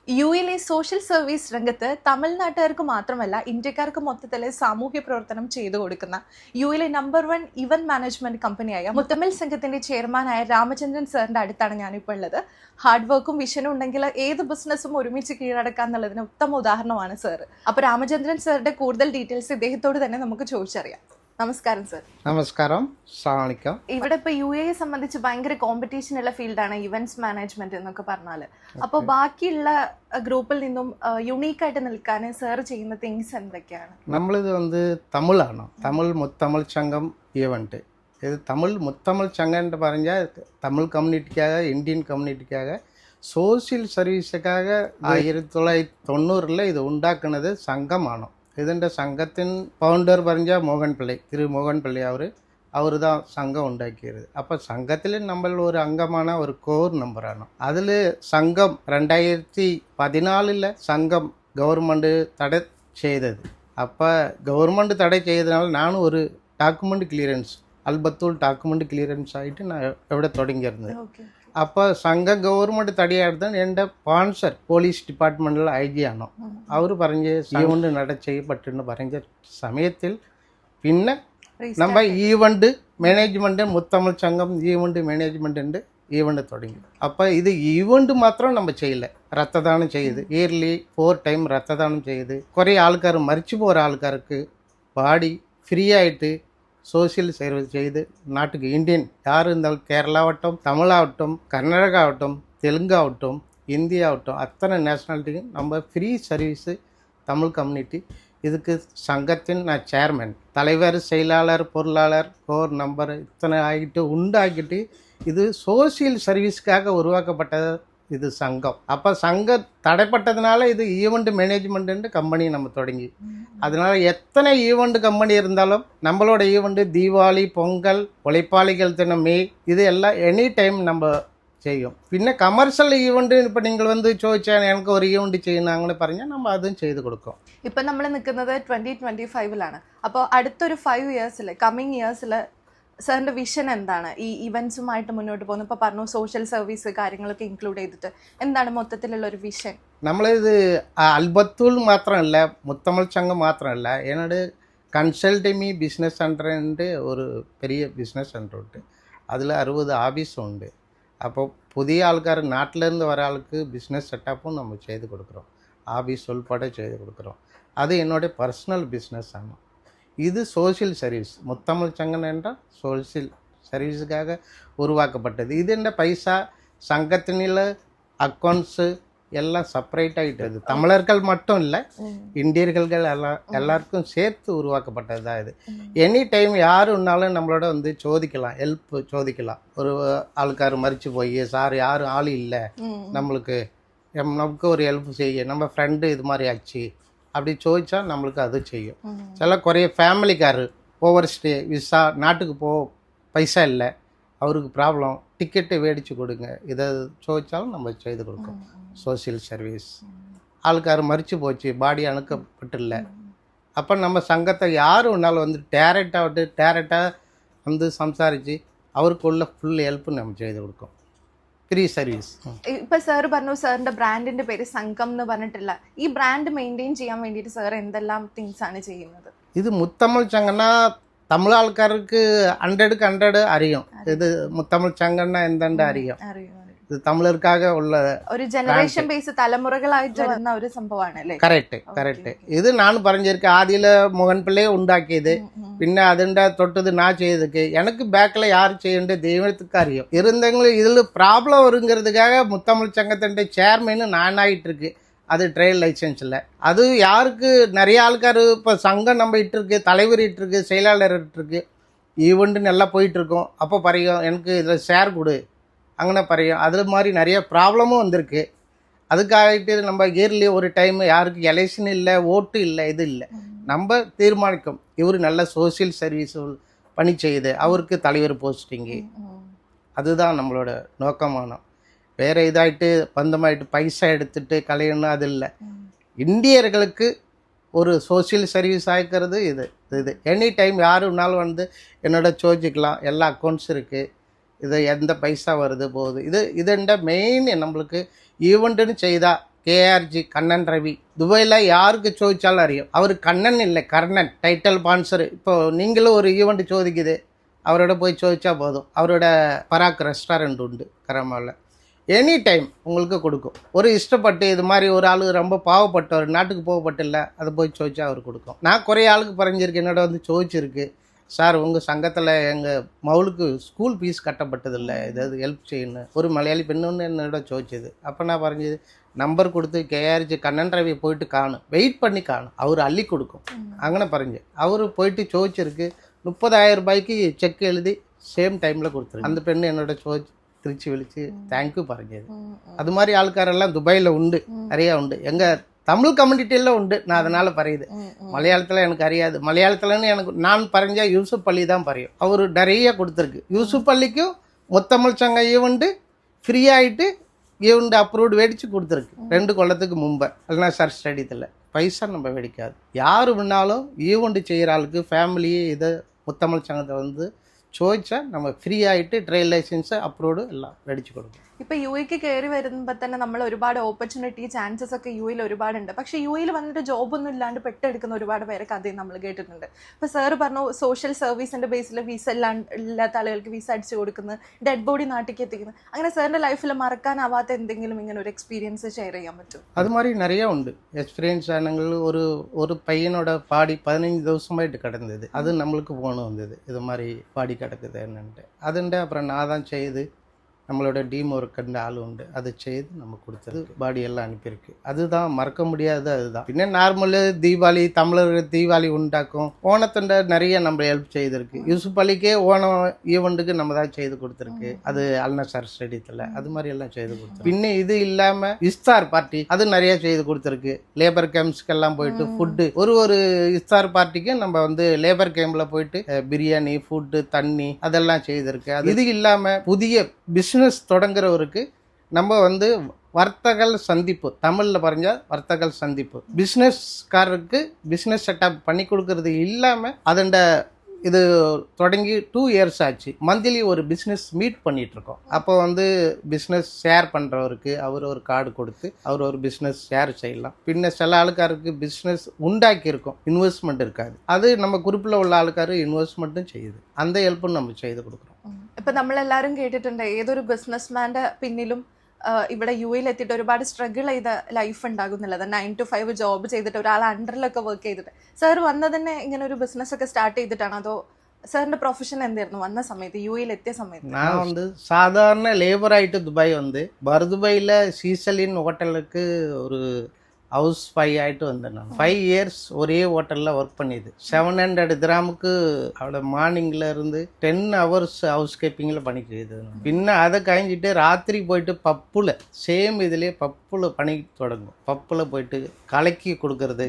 യുഎയിലെ social service രംഗത്ത് തമിഴ്നാട്ടുകാർക്ക് മാത്രമല്ല ഇന്ത്യക്കാർക്ക് മൊത്തത്തിലെ സാമൂഹ്യ പ്രവർത്തനം ചെയ്തു കൊടുക്കുന്ന യുഎയിലെ നമ്പർ 1 ഇവന്റ് മാനേജ്മെന്റ് കമ്പനിയായ മുത്തമിൽ സംഘത്തിന്റെ ചെയർമാനായ രാമചന്ദ്രൻ സാറിന്റെ അടുത്താണ് ഞാനിപ്പോൾ ഉള്ളത്. ഹാർഡ് വർക്കും വിഷനും ഉണ്ടെങ്കിൽ ഏത് ബിസിനസ്സും ഒരുമിച്ച് കീഴടക്കാം എന്നുള്ളതിന് ഉത്തമ ഉദാഹരണമാണ് സാർ. അപ്പോൾ രാമചന്ദ്രൻ സാറിന്റെ കൂടുതൽ ഡീറ്റെയിൽസ് ഇദ്ദേഹത്തോട് തന്നെ നമുക്ക് ചോദിച്ചറിയാം. നമസ്കാരം സർ. നമസ്കാരം. അസ്സലാമലൈക്കും. ഇവിടെ ഇപ്പൊ യു എ സംബന്ധിച്ച് ഭയങ്കര കോമ്പറ്റീഷൻ ഉള്ള ഫീൽഡാണ് ഇവന്റ്സ് മാനേജ്മെന്റ് എന്നൊക്കെ പറഞ്ഞാല്. അപ്പോൾ ബാക്കിയുള്ള ഗ്രൂപ്പിൽ നിന്നും യുണീക്ക് ആയിട്ട് നിൽക്കാൻ സാർ ചെയ്യുന്ന തിങ്സ് എന്തൊക്കെയാണ്? നമ്മളിത് തമിഴാണ്. മുത്തമിழ் சங்கம் ஈவெண்ட்டு. இது முத்தமிழ் சங்கம்னு പറഞ്ഞാൽ തമിഴ് കമ്മ്യൂണിറ്റിക്കാக இந்தியன் கம்யூனிட்டிக்காக சோசியல் சர்வீஸுக்காக 1990 ഇത് ഉണ്ടാക്കുന്നത് സംഘമാണ്. ഇതിൻ്റെ സംഘത്തിന് ഫൗണ്ടർ പറഞ്ഞാൽ திரு மோகன் பிள்ளை அவர் தான் சங்கம் ഉണ്ടാക്കിയത്. അപ്പോൾ സംഘത്തിൽ നമ്മൾ ഒരു അംഗമാണ്, ഒരു കോർ നമ്പറാണ്. അതിൽ സംഘം 2014 സംഘം ഗവൺമെൻറ് തട ചെയ്തത്. അപ്പോൾ ഗവൺമെൻറ് തട ചെയ്തതിനാൽ ഞാൻ ഒരു டாக்குமெண்ட் கிளியரன்ஸ் அல்பத்தூள் டாக்குமெண்ட் கிளியரன்ஸ் ஆகிட்டு நான் எവിടെ தொடங்கியிருந்தேன். അപ്പോൾ സംഘം ഗവൺമെൻറ് തടിയായിരുന്നു. എൻ്റെ സ്പോൺസർ പോലീസ് ഡിപ്പാർട്ട്മെൻറ്റിൽ IG ആണ്. അവർ പറഞ്ഞ് ഈവൻ്റ് ചെയ്യപ്പെട്ടെന്ന് പറഞ്ഞ സമയത്തിൽ പിന്നെ நம்ம ஈவெண்ட் மேனேஜ்மெண்ட்டு முத்தமிழ் சங்கம் ஈவெண்ட் மேனேஜ்மெண்ட்டு ஈவெண்ட் தொடங்கி. அப்போ இது ஈவெண்ட் மாத்திரம் நம்ம செய்யலை, ரத்ததானம் செய்யுது. இயர்லி 4 டைம் ரத்ததானம் செய்யுது. കുറേ ആൾക്കാർ മരിച്ചു പോகிற ആൾക്കാർക്ക് பாடி ஃப்ரீ ஆகிட்டு சோசியல் சர்வீஸ் செய்து நாட்டுக்கு இந்தியன் யார் இருந்தாலும் கேரளாவட்டும், தமிழாகட்டும், கர்நாடகா ஆகட்டும், தெலுங்காகட்டும், இந்தியாவட்டும் அத்தனை நேஷ்னாலிட்டிக்கும் நம்ம ஃப்ரீ சர்வீஸு தமிழ் கம்யூனிட்டி. இதுக்கு சங்கத்தின் நான் சேர்மன், தலைவர், செயலாளர், பொருளாளர், கோர் நம்பர் இத்தனை ஆகிட்டு உண்டாக்கிட்டு இது சோசியல் சர்வீஸுக்காக உருவாக்கப்பட்டது இது சங்கம். அப்போ சங்கம் தடைப்பட்டதுனால இது ஈவெண்ட் மேனேஜ்மெண்ட்டு கம்பெனி நம்ம தொடங்கி. அதனால் எத்தனை ஈவெண்ட் கம்பெனி இருந்தாலும் நம்மளோட ஈவெண்ட்டு தீபாவளி, பொங்கல், உழைப்பாளிகள் தினம், மே இது எல்லாம் எனி டைம் நம்ம ചെയ്യും. പിന്നെ കമേഴ്ഷ്യൽ ഈവെന്റ് ഇപ്പം നിങ്ങൾ ചോദിച്ചാൽ എനിക്ക് ഒരു ഈവെന്റ് ചെയ്യണം അങ്ങനെ പറഞ്ഞാൽ നമ്മൾ അതും ചെയ്ത് കൊടുക്കും. ഇപ്പം നമ്മൾ നിൽക്കുന്നത് 2025 അപ്പോൾ അടുത്തൊരു 5 ഇയേഴ്സിൽ, കമ്മിങ് ഇയേഴ്സിൽ സാറിൻ്റെ വിഷൻ എന്താണ് ഈ ഇവൻറ്റ്സുമായിട്ട് മുന്നോട്ട് പോകുന്നത്? ഇപ്പോൾ പറഞ്ഞു സോഷ്യൽ സർവീസ് കാര്യങ്ങളൊക്കെ ഇൻക്ലൂഡ് ചെയ്തിട്ട് എന്താണ് മൊത്തത്തിലുള്ള ഒരു വിഷൻ? നമ്മളിത് അൽബത്തൂൾ മാത്രമല്ല, മുത്തമിഴ് സംഘം മാത്രമല്ല, എന്നോട് കൺസൾട്ടിമി ബിസിനസ് സെൻ്ററിൻ്റെ ഒരു பெரிய ബിസിനസ് സെൻ്റർ ഉണ്ട്. അതിൽ 60 ஆஃபீஸும் ഉണ്ട്. അപ്പോൾ പുതിയ ആൾക്കാർ നാട്ടിലേருந்து வர ஆளுக்கு பிஸ்னஸ் செட்டப்பும் நம்ம செய்து கொடுக்குறோம். ஆஃபீஸ் உள்பட செய்து கொடுக்குறோம். அது என்னோட பர்சனல் பிஸ்னஸ் ஆகும். இது சோசியல் சர்வீஸ். முத்தமிழ் சங்கம் என்றால் சோசியல் சர்வீஸுக்காக உருவாக்கப்பட்டது. இது என்ன பைசா சங்கத்தினில் அக்கௌண்ட்ஸு எல்லாம் செப்பரேட் ஆகிட்டது. தமிழர்கள் மட்டும் இல்லை, இந்தியர்கள் எல்லாருக்கும் சேர்த்து உருவாக்கப்பட்டது தான் இது. எனி டைம் யாருன்னாலும் நம்மளோட சோதிக்கலாம், ஹெல்ப் சோதிக்கலாம். ஒரு ஆளுக்கார் மறித்து போய் சார் யாரும் ஆள் இல்லை நம்மளுக்கு, நமக்கு ஒரு ஹெல்ப் செய்ய, நம்ம ஃப்ரெண்டு இது மாதிரி ஆச்சு அப்படி சோதிச்சா நம்மளுக்கு அது செய்யும். சில குறைய ஃபேமிலிக்காரு ஓவர் ஸ்டே விசா, நாட்டுக்கு பைசா இல்லை, அவருக்கு ப்ராப்ளம், டிக்கெட்டு வேடிச்சு கொடுங்க, இதை சோதிச்சாலும் நம்ம செய்து கொடுக்கோம். Social service. ஆளுக்கார் மறித்து போச்சு, பாடி அணுக்கப்பட்டில்லை, அப்போ நம்ம சங்கத்தை யார் ஒன்றாலும் டேரெக்டாக സംസാരിച്ച് അവർക്കുള്ള ഫുൾ ഹെൽപ്പ് നമ്മൾ ചെയ്ത് കൊടുക്കും. Free service. ഇപ്പൊ സാർ പറഞ്ഞു സാറിന്റെ ബ്രാൻഡിന്റെ പേര് സംഘം എന്ന് പറഞ്ഞിട്ടില്ല. ഈ ബ്രാൻഡ് മെയിൻറ്റെയിൻ ചെയ്യാൻ വേണ്ടിയിട്ട് സാർ എന്തെല്ലാം തിങ്സ് ആണ് ചെയ്യുന്നത്? ഇത് മുത്തമിഴ് സംഘംனா തമിഴ് ആൾക്കാർക്ക് 100க்கு 100 അറിയും. ഇത് മുത്തമിഴ് സംഘംனா എന്തെന്ന് അറിയും. ഇത് തമിഴർക്കാக ഉള്ള ഒരു ജനറേഷൻ ബേസ്, തലമുറകളായിട്ട് വരുന്ന ഒരു സംഭവമാണ് അല്ലേ? കറക്റ്റ്. ഇത് ഞാൻ പറഞ്ഞിരിക്കും ആദ്യം മോഹൻ പിള്ളയെ ഉണ്ടാക്കിയത്, പിന്നെ അതിൻ്റെ തൊട്ടത് ഞാൻ ചെയ്തதுக்கு எனக்கு பேக்கில் யார் செய்யணும் தெய்வத்துக்கு அறியும். இருந்தவங்களும் இதில் ப்ராப்ளம் வருங்கிறதுக்காக முத்தமிழ் சங்கத்தின் சேர்மேனு நான் ஆகிட்டு இருக்கு. அது ட்ரையல் லைசன்ஸில் அது யாருக்கு நிறைய ஆൾക്കാർ இப்போ சங்கம் நம்ம இருக்கு, தலைவர் இருக்கு, செயலாளர் இருக்கு, ஈவெண்ட்டு நல்லா போயிட்டுருக்கோம். அப்போ பறையும் எனக்கு இதில் ஷேர் கொடு അങ്ങനെ പറയും. അതിൽ மாதிரி நிறைய ப்ராப்ளமும் வந்திருக்கு. அதுக்காகிட்டு நம்ம இயர்லி ஒரு டைம் யாருக்கு எலெக்ஷன் இல்லை, ஓட்டு இல்லை, இது இல்லை, நம்ம தீர்மானிக்கும் இவர் நல்ல சோசியல் சர்வீஸ் பணி செய்யுது, அவருக்கு தலைவர் போஸ்டிங்கு. அதுதான் நம்மளோட நோக்கமான. வேறு இதாகிட்டு பந்தமாயிட்டு பைசா எடுத்துகிட்டு கலையணும் அது இல்லை. இந்தியர்களுக்கு ஒரு சோசியல் சர்வீஸ் ஆகிக்கிறது இது எனி டைம் யாருன்னாலும் என்னோட சோதிக்கலாம். எல்லா அக்கௌண்ட்ஸ் இருக்குது, இது எந்த பைசா வருது போகுது. இதுண்ட மெயின் நம்மளுக்கு ஈவெண்ட்டுன்னு செய்தால் KRG கண்ணன் ரவி. துபாயில் யாருக்கு ചോദിച്ചാலும் അറിയും. அவர் கண்ணன் இல்லை, கர்ணன் டைட்டில் ஸ்பான்சர். இப்போ நீங்களும் ஒரு ஈவெண்ட் ചോദിக்குது, அவரோட போய் ചോദിச்சா போதும். அவரோட பராக் ரெஸ்டாரண்ட் உண்டு கராமாவில். எனி டைம் உங்களுக்கு கொடுக்கும். ஒரு இஷ்டப்பட்டு இது மாதிரி ஒரு ஆள் ரொம்ப பாவப்பட்டவர், நாட்டுக்கு போகப்பட்டில்ல, அதை போய் ചോദിச்சா அவர் கொடுக்கும். நான் குறைய ஆளுக்கு பறஞ்சிருக்கு, என்னோட வந்து ചോദിச்சிருக்கு, சார் உங்கள் சங்கத்தில் எங்கள் மவுளுக்கு ஸ்கூல் ஃபீஸ் கட்டப்பட்டதில்லை, ஏதாவது ஹெல்ப் செய்யணும். ஒரு மலையாளி பெண்ணு என்னோட ചോദിச்சது. அப்போ நான் பறஞ்சது நம்பர் கொடுத்து KRG கண்ணன் ரவி போயிட்டு காணும், வெயிட் பண்ணி காணும், அவர் அள்ளி கொடுக்கும். അങ്ങനെ പറഞ്ഞു. அவர் போயிட்டு ചോദിச்சிருக்கு. 30,000 ரூபாய்க்கு செக் எழுதி சேம் டைமில் கொடுத்துருக்கு. அந்த பெண்ணு என்னோட திருச்சி விழிச்சு தேங்க்யூ பறஞ்சது. அது மாதிரி ஆൾക്കാരെല്ലാം துபாயில் உண்டு, நிறையா உண்டு. எங்கள் தமிழ் கம்யூனிட்டியில் உண்டு. நான் அதனால் பறையுது. மலையாளத்தில் எனக்கு அறியாது. மலையாளத்துலன்னு எனக்கு நான் பறஞ்சா யூசுப் அலி தான் பறையும். அவர் நிறைய கொடுத்துருக்கு. யூசுப் அலிக்கும் முத்தமிழ் சங்க ஈவெண்ட்டு ஃப்ரீ ஆகிட்டு ஈவெண்ட் அப்ரூவ்டு வேடிச்சு கொடுத்துருக்கு 2 கொள்ளத்துக்கு முன்பு. இல்லைனா சார் ஸ்டடியத்தில் பைசா நம்ம வெடிக்காது. யார் வேணாலும் ஈவெண்ட் செய்கிற ஆளுக்கு ஃபேமிலி இதை முத்தமிழ் சங்கத்தை வந்து ചോദിച്ചാൽ നമ്മൾ ഫ്രീ ആയിട്ട് ട്രേഡ് ലൈസൻസ് അപ്രൂവ്ഡ് എല്ലാം മേടിച്ചു കൊടുക്കും. ഇപ്പൊ യുഎക്ക് കയറി വരുമ്പോൾ തന്നെ നമ്മൾ ഒരുപാട് ഓപ്പർച്യൂണിറ്റി ചാൻസസ് ഒക്കെ യുഎയിൽ ഒരുപാടുണ്ട്. പക്ഷെ യുഎയിൽ വന്നിട്ട് ജോബൊന്നും ഇല്ലാണ്ട് പെട്ടെടുക്കുന്ന ഒരുപാട് പേരെ കഥയും നമ്മൾ കേട്ടിട്ടുണ്ട്. ഇപ്പൊ സാറ് പറഞ്ഞു സോഷ്യൽ സർവീസിന്റെ ബേസിൽ വിസ ഇല്ലാത്ത ആളുകൾക്ക് വിസ അടിച്ചു കൊടുക്കുന്നത്, ഡെഡ് ബോഡി നാട്ടിലേക്ക് എത്തിക്കുന്നത്. അങ്ങനെ സാറിന്റെ ലൈഫിൽ മറക്കാനാവാത്ത എന്തെങ്കിലും ഇങ്ങനെ ഒരു എക്സ്പീരിയൻസ് ഷെയർ ചെയ്യാൻ പറ്റും? அது மாதிரி நிறைய உண்டு எக்ஸ்பீரியன்ஸ் ஆனங்கள். ஒரு பையனோட பாடி 15 ദിവസமாயிட்டு கிடந்தது. அது நம்மளுக்கு போன வந்தது, இது மாதிரி பாடி கிடக்குது என்னன்ட்டு. அதுண்டு அப்புறம் நான் தான் செய்து, நம்மளோட டீம் ஒர்க்குன்ற ஆள் உண்டு, அதை செய்து நம்ம கொடுத்தது பாடி எல்லாம் அனுப்பியிருக்கு. அதுதான் மறக்க முடியாது. அதுதான் பின்ன நார்மலு தீபாவளி, தமிழர்கள் தீபாவளி உண்டாக்கும். ஓணத்துண்ட நிறைய நம்ம ஹெல்ப் செய்திருக்கு. யூசுப் அலிக்கே ஓணம் ஈவெண்ட்டுக்கு நம்ம தான் செய்து கொடுத்துருக்கு. அது அல்நசர் ஸ்டேடியத்தில் அது மாதிரி எல்லாம் செய்து கொடுத்துருக்கு. பின்ன இது இல்லாமல் இஸ்தார் பார்ட்டி அது நிறைய செய்து கொடுத்துருக்கு. லேபர் கேம்ப்ஸ்க்கெல்லாம் போயிட்டு ஃபுட்டு ஒரு இஸ்தார் பார்ட்டிக்கு நம்ம வந்து லேபர் கேம்பில் போயிட்டு பிரியாணி, ஃபுட்டு, தண்ணி அதெல்லாம் செய்திருக்கு. இது இல்லாமல் புதிய பிஸ்னஸ் தொடங்குறவருக்கு நம்ம வந்து வர்த்தகல் சந்திப்பு, தமிழில் பறஞ்சால் வர்த்தகல் சந்திப்பு, பிஸ்னஸ்காரருக்கு பிஸ்னஸ் செட்டப் பண்ணி கொடுக்கறது இல்லாமல் அதண்ட இது தொடங்கி 2 இயர்ஸ் ஆச்சு. மந்த்லி ஒரு பிஸ்னஸ் மீட் பண்ணிகிட்ருக்கோம். அப்போ வந்து பிஸ்னஸ் ஷேர் பண்ணுறவருக்கு அவர் ஒரு கார்டு கொடுத்து அவர் ஒரு பிஸ்னஸ் ஷேர் செய்யலாம். பின்ன சில ஆளுக்காருக்கு பிஸ்னஸ் உண்டாக்கியிருக்கோம், இன்வெஸ்ட்மெண்ட் இருக்காது. அது நம்ம குரூப்பில் உள்ள ஆளுக்காரு இன்வெஸ்ட்மெண்ட்டும் செய்யுது. அந்த ஹெல்ப்பும் நம்ம ചെയ്ത് കൊടുக்குறோம். ഇപ്പം നമ്മളെല്ലാവരും കേട്ടിട്ടുണ്ട് ഏതൊരു ബിസിനസ്മാൻ്റെ പിന്നിലും ഇവിടെ യുഎയിൽ എത്തിയിട്ട് ഒരുപാട് സ്ട്രഗിൾ ചെയ്ത ലൈഫ് ഉണ്ടാകുന്നുള്ളത്. 9 to 5 ജോബ് ചെയ്തിട്ട് ഒരാൾ അണ്ടറിലൊക്കെ വർക്ക് ചെയ്തിട്ട്. സാർ വന്നത് തന്നെ ഇങ്ങനെ ഒരു ബിസിനസ് ഒക്കെ സ്റ്റാർട്ട് ചെയ്തിട്ടാണോ, അതോ സാറിന്റെ പ്രൊഫഷൻ എന്തായിരുന്നു വന്ന സമയത്ത്, യുഎയിൽ എത്തിയ സമയത്ത്? நான் வந்து சாதாரண லேபர் ஆகிட்டு துபாய் வந்து பர்துபாயில் சீசலின் ஹோட்டலுக்கு ஒரு ஹவுஸ் 5 ஆகிட்டு வந்தேன். நான் 5 இயர்ஸ் ஒரே ஹோட்டலில் ஒர்க் பண்ணிது. 700 கிராமுக்கு அவளை மார்னிங்கில் இருந்து 10 ஹவர்ஸ் ஹவுஸ் கீப்பிங்கில் பண்ணிக்கிது. பின்ன அதை கழிஞ்சிட்டு ராத்திரி போயிட்டு பப்பில் சேம் இதுலேயே பப்பில் பணி தொடங்கும். பப்பில் போயிட்டு கலக்கி கொடுக்கறது,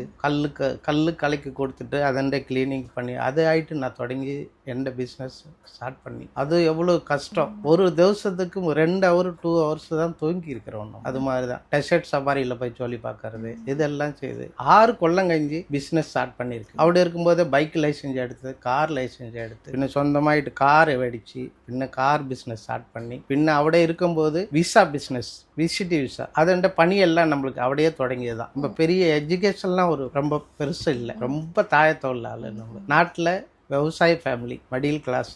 கல் கலக்கி கொடுத்துட்டு அதண்ட கிளீனிங் பண்ணி அது ஆகிட்டு நான் தொடங்கி எந்த பிஸ்னஸ் ஸ்டார்ட் பண்ணி. அது எவ்வளோ கஷ்டம். ஒரு ദിവസத்துக்கு 2 hour 2 hours தான் தூங்கி இருக்கிறோம். அது மாதிரி தான் டெசர்ட் சஃபாரியில் போய் சொல்லி பார்க்கறது இதெல்லாம் செய்து 6 கொல்லம் கழிஞ்சு பிஸ்னஸ் ஸ்டார்ட் பண்ணியிருக்கு. அப்படி இருக்கும்போது பைக் லைசன்ஸ் எடுத்து, கார் லைசன்ஸ் எடுத்து, பின்ன சொந்தமாயிட்டு கார் வெடிச்சு, பின்ன கார் பிஸ்னஸ் ஸ்டார்ட் பண்ணி, பின்ன അവിടെ இருக்கும்போது விசா பிஸ்னஸ், விசிட்டி விசா அதண்ட பணியெல்லாம் நம்மளுக்கு அப்படியே தொடங்கியது தான். நம்ம பெரிய எஜுகேஷன்லாம் ரொம்ப பெருசு இல்லை, ரொம்ப தாயத்தோல் ஆள். நம்ம நாட்டில் விவசாய ஃபேமிலி, மிடில் கிளாஸ்